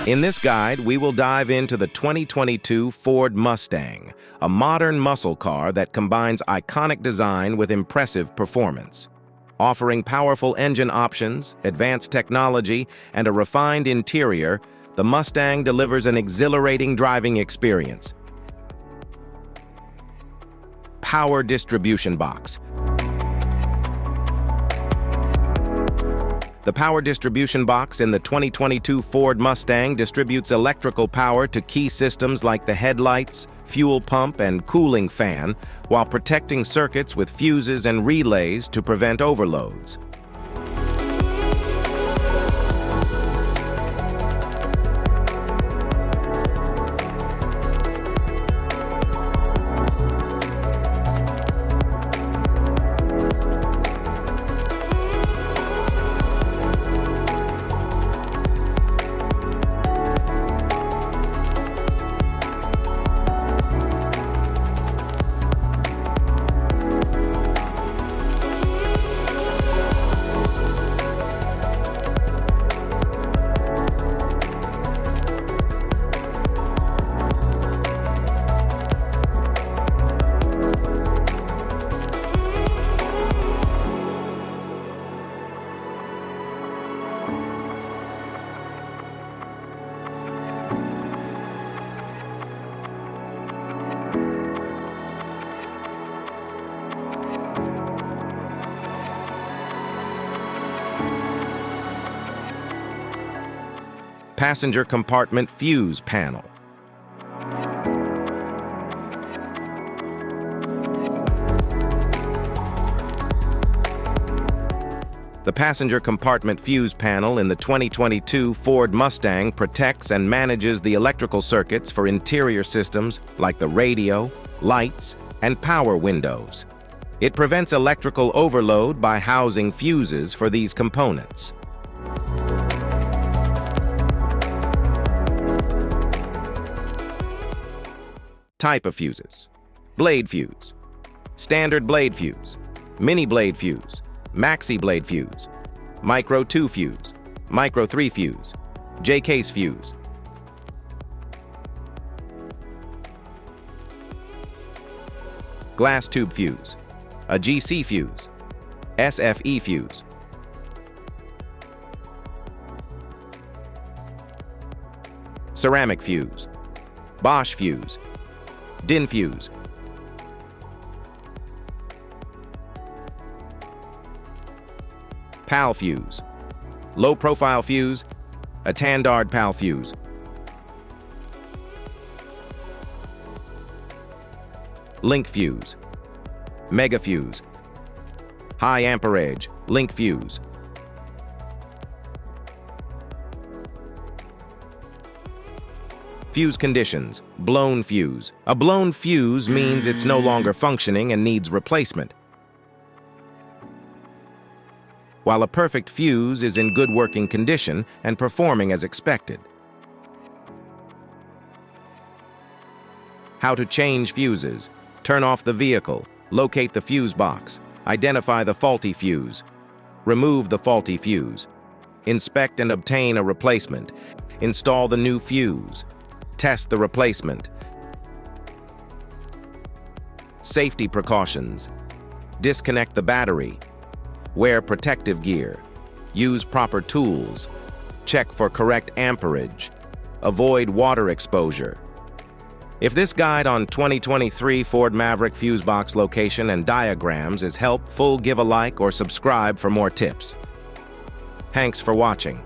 In this guide, we will dive into the 2022 Ford Mustang, a modern muscle car that combines iconic design with impressive performance. Offering powerful engine options, advanced technology, and a refined interior, the Mustang delivers an exhilarating driving experience. Power distribution box. The power distribution box in the 2022 Ford Mustang distributes electrical power to key systems like the headlights, fuel pump, and cooling fan, while protecting circuits with fuses and relays to prevent overloads. Passenger compartment fuse panel. The passenger compartment fuse panel in the 2022 Ford Mustang protects and manages the electrical circuits for interior systems like the radio, lights, and power windows. It prevents electrical overload by housing fuses for these components. Type of fuses: blade fuse, standard blade fuse, mini blade fuse, maxi blade fuse, micro 2 fuse, micro 3 fuse, J-case fuse. Glass tube fuse, a GC fuse, SFE fuse. Ceramic fuse, Bosch fuse, DIN fuse. PAL fuse, low profile fuse, a Tandard PAL fuse. Link fuse, mega fuse, high amperage, link fuse. Fuse conditions: blown fuse. A blown fuse means it's no longer functioning and needs replacement, while a perfect fuse is in good working condition and performing as expected. How to change fuses: turn off the vehicle, locate the fuse box, identify the faulty fuse, remove the faulty fuse, inspect and obtain a replacement, install the new fuse, test the replacement. Safety precautions: disconnect the battery, wear protective gear, use proper tools, check for correct amperage, avoid water exposure. If this guide on 2023 Ford Maverick fuse box location and diagrams is helpful, give a like or subscribe for more tips. Thanks for watching.